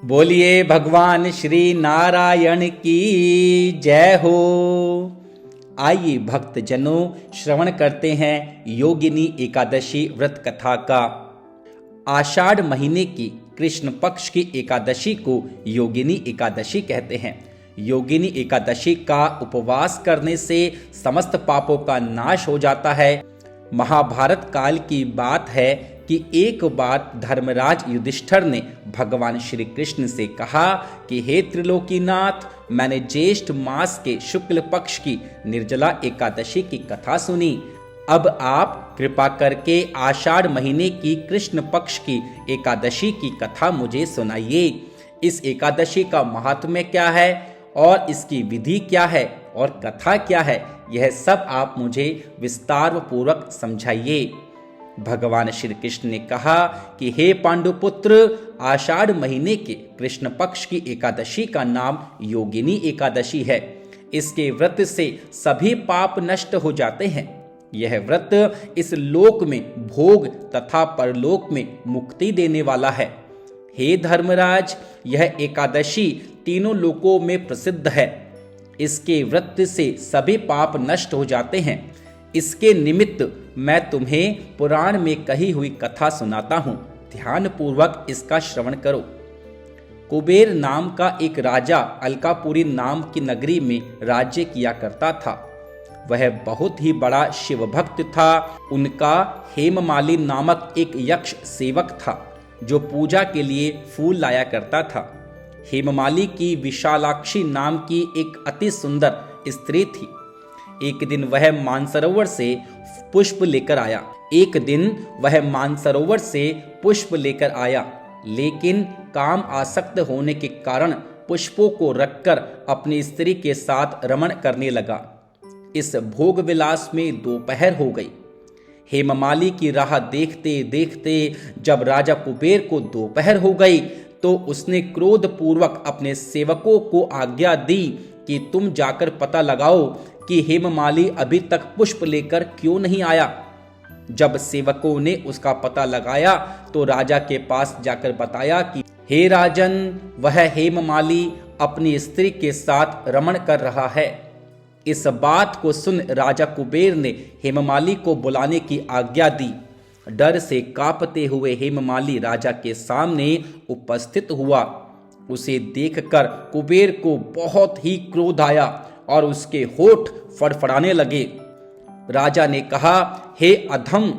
बोलिए भगवान श्री नारायण की जय हो। आइए भक्त जनों, श्रवण करते हैं योगिनी एकादशी व्रत कथा का। आषाढ़ महीने की कृष्ण पक्ष की एकादशी को योगिनी एकादशी कहते हैं। योगिनी एकादशी का उपवास करने से समस्त पापों का नाश हो जाता है। महाभारत काल की बात है कि एक बार धर्मराज युधिष्ठिर ने भगवान श्री कृष्ण से कहा कि हे त्रिलोकीनाथ, मैंने ज्येष्ठ मास के शुक्ल पक्ष की निर्जला एकादशी की कथा सुनी। अब आप कृपा करके आषाढ़ महीने की कृष्ण पक्ष की एकादशी की कथा मुझे सुनाइए। इस एकादशी का महात्म्य क्या है और इसकी विधि क्या है और कथा क्या है, यह सब आप मुझे विस्तार पूर्वक समझाइए। भगवान श्री कृष्ण ने कहा कि हे पांडुपुत्र, आषाढ़ महीने के कृष्ण पक्ष की एकादशी का नाम योगिनी एकादशी है। इसके व्रत से सभी पाप नष्ट हो जाते हैं। यह व्रत इस लोक में भोग तथा परलोक में मुक्ति देने वाला है। हे धर्मराज, यह एकादशी तीनों लोकों में प्रसिद्ध है। इसके व्रत से सभी पाप नष्ट हो जाते हैं। इसके निमित्त मैं तुम्हें पुराण में कही हुई कथा सुनाता हूँ। ध्यान पूर्वक इसका श्रवण करो। कुबेर नाम का एक राजा अलकापुरी नाम की नगरी में राज्य किया करता था। वह बहुत ही बड़ा शिव भक्त था। उनका हेममाली नामक एक यक्ष सेवक था जो पूजा के लिए फूल लाया करता था। हेममाली की विशालाक्षी नाम की एक अति सुंदर स्त्री थी। एक दिन वह मानसरोवर से पुष्प लेकर आया, लेकिन काम आसक्त होने के कारण पुष्पों को रखकर अपनी स्त्री के साथ रमण करने लगा। इस भोग विलास में दोपहर हो गई। हेममाली की राह देखते देखते जब राजा कुबेर को दोपहर हो गई तो उसने क्रोध पूर्वक अपने सेवकों को आज्ञा दी कि तुम जाकर पता लगाओ कि हेममाली अभी तक पुष्प लेकर क्यों नहीं आया। जब सेवकों ने उसका पता लगाया तो राजा के पास जाकर बताया कि हे राजन, वह हेममाली अपनी स्त्री के साथ रमण कर रहा है। इस बात को सुन राजा कुबेर ने हेममाली को बुलाने की आज्ञा दी। डर से कांपते हुए हेममाली राजा के सामने उपस्थित हुआ। उसे देखकर कुबेर को बहुत ही क्रोध आया और उसके होठ फड़फड़ाने लगे। राजा ने कहा, हे अधम,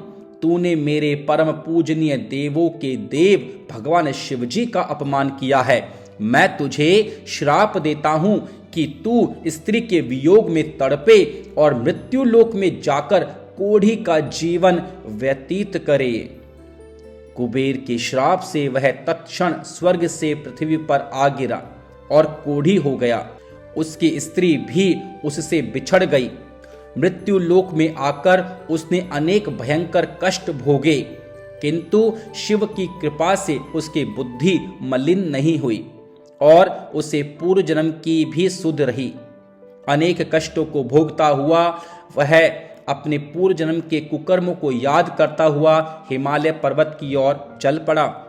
तूने मेरे परम पूजनीय देवों के देव भगवान शिवजी का अपमान किया है। मैं तुझे श्राप देता हूं कि तू स्त्री के वियोग में तड़पे और मृत्यु लोक में जाकर कोढ़ी का जीवन व्यतीत करे। कुबेर के श्राप से वह तत्क्षण स्वर्ग से पृथ्वी पर आ गिरा और कोढ़ी हो गया। उसकी स्त्री भी उससे बिछड़ गई। मृत्यु लोक में आकर उसने अनेक भयंकर कष्ट भोगे, किंतु शिव की कृपा से उसकी बुद्धि मलिन नहीं हुई और उसे पूर्व जन्म की भी सुध रही। अनेक कष्टों को भोगता हुआ वह अपने पूर्व जन्म के कुकर्मों को याद करता हुआ हिमालय पर्वत की ओर चल पड़ा।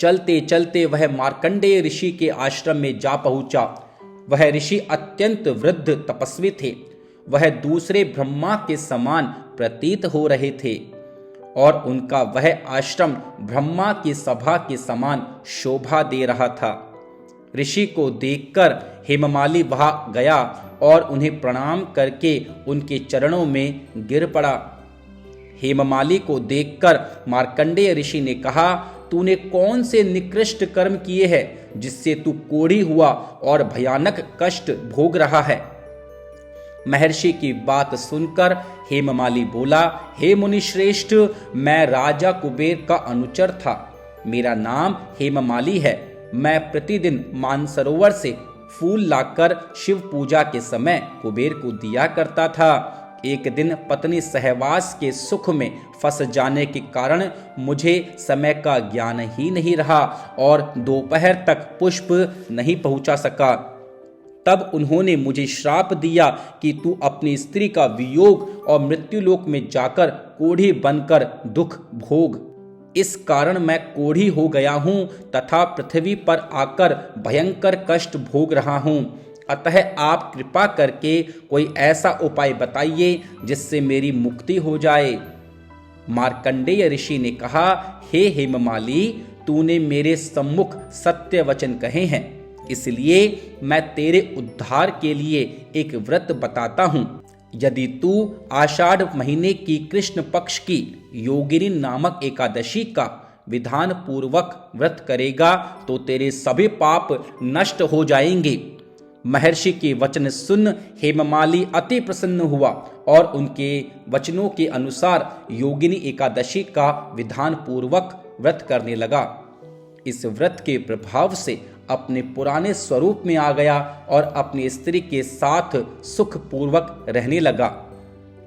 चलते चलते वह मार्कंडेय ऋषि के आश्रम में जा पहुंचा। वह ऋषि अत्यंत वृद्ध तपस्वी थे। वह दूसरे ब्रह्मा के समान प्रतीत हो रहे थे और उनका वह आश्रम ब्रह्मा की सभा के समान शोभा दे रहा था। ऋषि को देखकर हेममाली वहां गया और उन्हें प्रणाम करके उनके चरणों में गिर पड़ा। हेममाली को देखकर मार्कंडेय ऋषि ने कहा, तूने कौन से निकृष्ट कर्म किए हैं जिससे तू कोढ़ी हुआ और भयानक कष्ट भोग रहा है। महर्षि की बात सुनकर हेममाली बोला, हे मुनिश्रेष्ठ, मैं राजा कुबेर का अनुचर था। मेरा नाम हेममाली है। मैं प्रतिदिन मानसरोवर से फूल लाकर शिव पूजा के समय कुबेर को दिया करता था। एक दिन पत्नी सहवास के सुख में फंस जाने के कारण मुझे समय का ज्ञान ही नहीं रहा और दोपहर तक पुष्प नहीं पहुंचा सका। तब उन्होंने मुझे श्राप दिया कि तू अपनी स्त्री का वियोग और मृत्युलोक में जाकर कोढ़ी बनकर दुख भोग। इस कारण मैं कोढ़ी हो गया हूँ तथा पृथ्वी पर आकर भयंकर कष्ट भोग रहा हूँ। अतः आप कृपा करके कोई ऐसा उपाय बताइए जिससे मेरी मुक्ति हो जाए। मार्कंडेय ऋषि ने कहा, हे हेममाली, तूने मेरे सम्मुख सत्य वचन कहे हैं, इसलिए मैं तेरे उद्धार के लिए एक व्रत बताता हूँ। यदि तू आषाढ़ महीने की कृष्ण पक्ष की योगिनी नामक एकादशी का विधान पूर्वक व्रत करेगा तो तेरे सभी पाप नष्ट हो जाएंगे। महर्षि के वचन सुन हेममाली अति प्रसन्न हुआ और उनके वचनों के अनुसार योगिनी एकादशी का विधान पूर्वक व्रत करने लगा। इस व्रत के प्रभाव से अपने पुराने स्वरूप में आ गया और अपनी स्त्री के साथ सुख पूर्वक रहने लगा।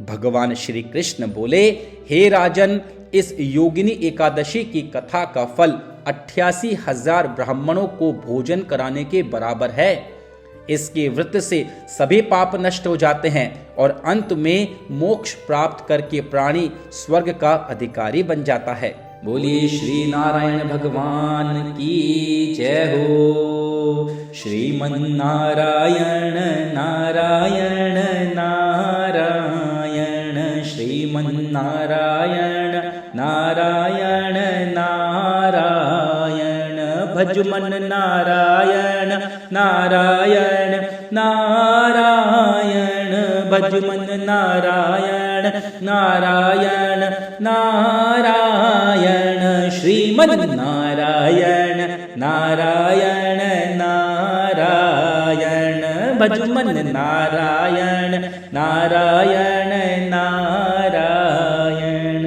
भगवान श्री कृष्ण बोले, हे राजन, इस योगिनी एकादशी की कथा का फल 88,000 ब्राह्मणों को भोजन कराने के बराबर है। इसके व्रत से सभी पाप नष्ट हो जाते हैं और अंत में मोक्ष प्राप्त करके प्राणी स्वर्ग का अधिकारी बन जाता है। बोलिए श्री नारायण भगवान की जय हो। श्रीमन्नारायण नारायण नारायण, श्रीमन्नारायण नारायण नारायण, भजमन नारायण नारायण नारायण, भजमन नारायण नारायण नारायण, श्रीमन्नारायण नारायण नारायण, भजमन नारायण नारायण नारायण।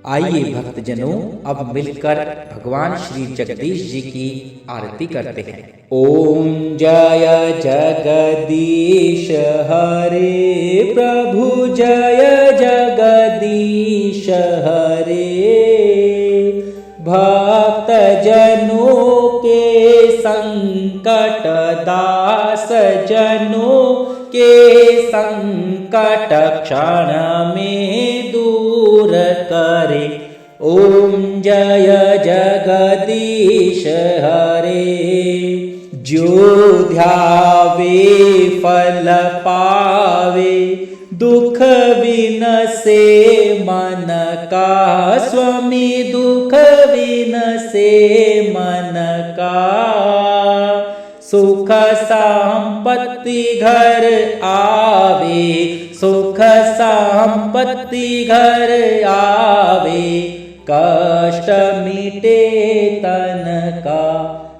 आइए भक्तजनों, अब मिलकर भगवान श्री जगदीश जी की आरती करते हैं। ओम जय जगदीश हरे प्रभु, जय जगदीश हरे। भक्त जनों के संकट, दास जनों के संकट क्षण में दूर करे। ओम जय जगदीश हरे। जो ध्यावे फल पावे, दुख विनसे मन का स्वामी, दुख विनसे मन का। सुख संपत्ति घर आवे, सुख संपत्ति घर आवे, कष्ट मिटे तन का।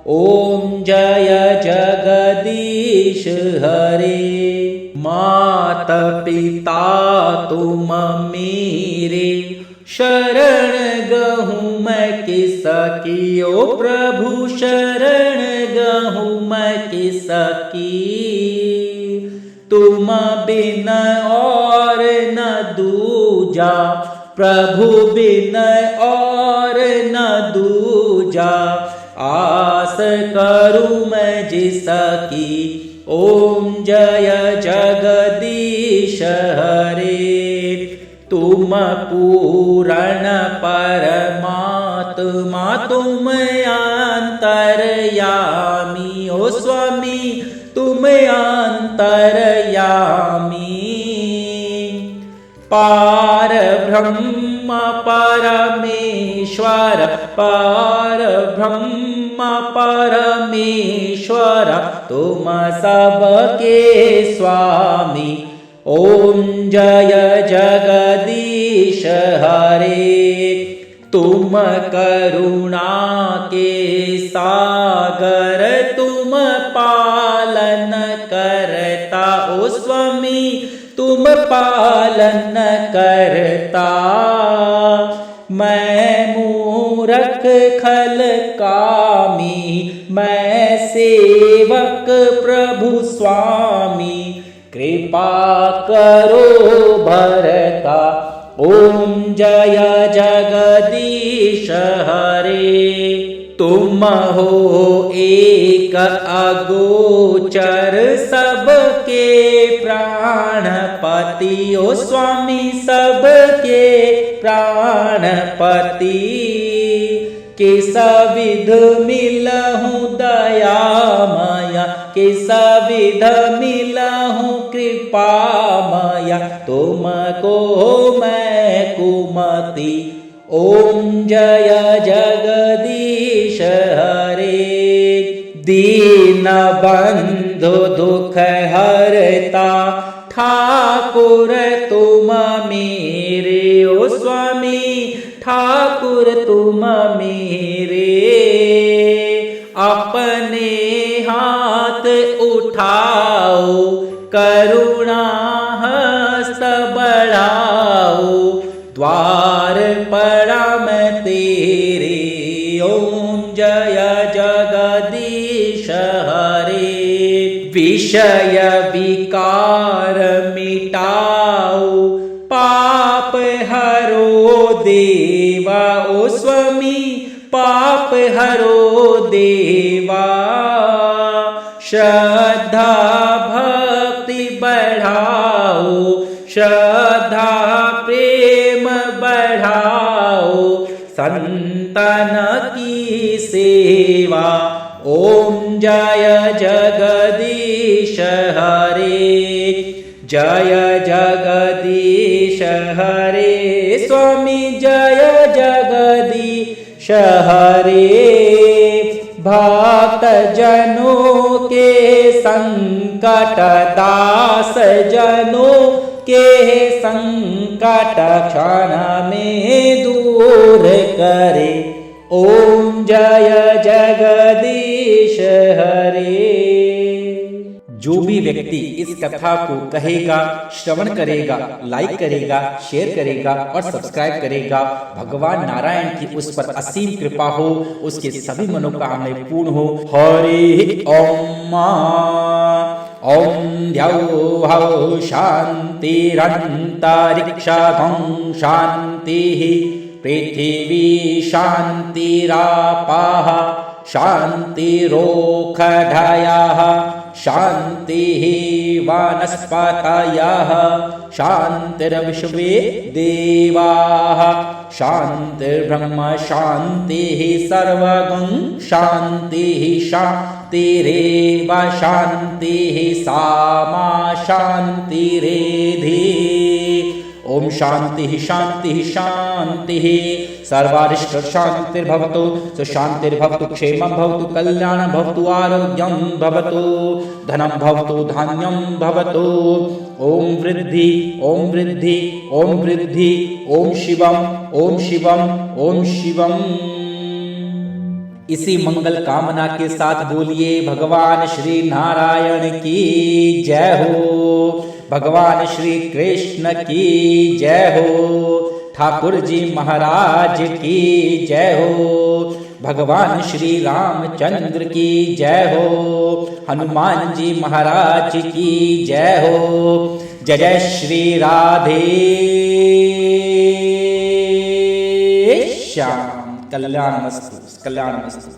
ओम जय जगदीश हरे। मात पिता तुम मेरे, शरण गहूँ मैं किसकी। ओ प्रभु शरण गहूँ मैं किसकी। तुम बिन और न दूजा, प्रभु बिन और न दूजा। आस करूँ मैं जिसकी। ओम जय जगदीश हरे। तुम पूर्ण परमात्मा, तुम अंतर्यामी। ओ स्वामी तुम अंतर्यामी। पार ब्रह्म परमेश्वर, पार ब्रह्म परमेश्वर, तुम सबके स्वामी। ओम जय जगदीश हरे। तुम करुणा के सागर, तुम पालन करता। ओ स्वामी तुम पालन करता। मैं मूरख खल कामी, मैं सेवक प्रभु स्वामी। कृपा करो भरता। ओम जय जगदीश हरे। तुम हो एक अगोचर, सबके प्राणपति। ओ स्वामी सबके प्राणपति, किस विध मिलहु दया माया, किस विध मिलहु कृपा माया, तुमको मैं कुमति। ओम जय जगदीश हरे, दीन बंधु दुख हरता, ठाकुर तुम मेरे। ओ स्वामी ठाकुर तुम मेरे, अपने हाथ उठाओ, करुणा हस्त बढ़ाओ, द्वार पड़ा मैं तेरे। ओम जय जगदीश हरे, विषय विकार मिटाओ, पाप हरो देवा। ओ स्वामी पाप हरो देवा, श्रद्धा भक्ति बढ़ाओ, श्रद्धा प्रेम बढ़ाओ, संतन की सेवा। ओम जय जगदीश हरे, जय जगदीश हरे, स्वामी जय जगदीश हरे। भक्त जनों के संकट, दास जनों के संकट क्षण में दूर करे। ओम जय जगदीश हरे। जो भी व्यक्ति इस कथा को कहेगा, श्रवण करेगा, लाइक करेगा, शेयर करेगा और सब्सक्राइब करेगा, भगवान नारायण की उस पर असीम कृपा हो, उसके सभी मनोकामनाएं पूर्ण हो। हरि ओम। ओम द्यौः शान्तिरन्तरिक्षं शान्तिः, पृथिवी शान्तिरापः शान्तिरोषधयः, शान्तिः वनस्पतयः, शान्तिर्विश्वे देवाः, शान्तिर्ब्रह्म शान्तिः सर्वगं शान्तिः, शान्तिरेव शान्तिः सामा शान्तिरेधि। ओम शांति शांति शांति, सर्वारिष्ट शांतिर्भवतु, सुशांतिर्भवतु, क्षेमं भवतु, कल्याणं भवतु, आरोग्यं भवतु, धनं भवतु, धान्यं भवतु। ओम वृद्धि ओम वृद्धि ओम वृद्धि। ओम शिवम ओम शिवम ओम शिवम। इसी मंगल कामना के साथ बोलिए भगवान श्री नारायण की जय हो, भगवान श्री कृष्ण की जय हो, ठाकुर जी महाराज की जय हो, भगवान श्री रामचंद्र की जय हो, हनुमान जी महाराज की जय हो। जय जय श्री राधे श्याम। कल्याणमस्तु कल्याणमस्तु।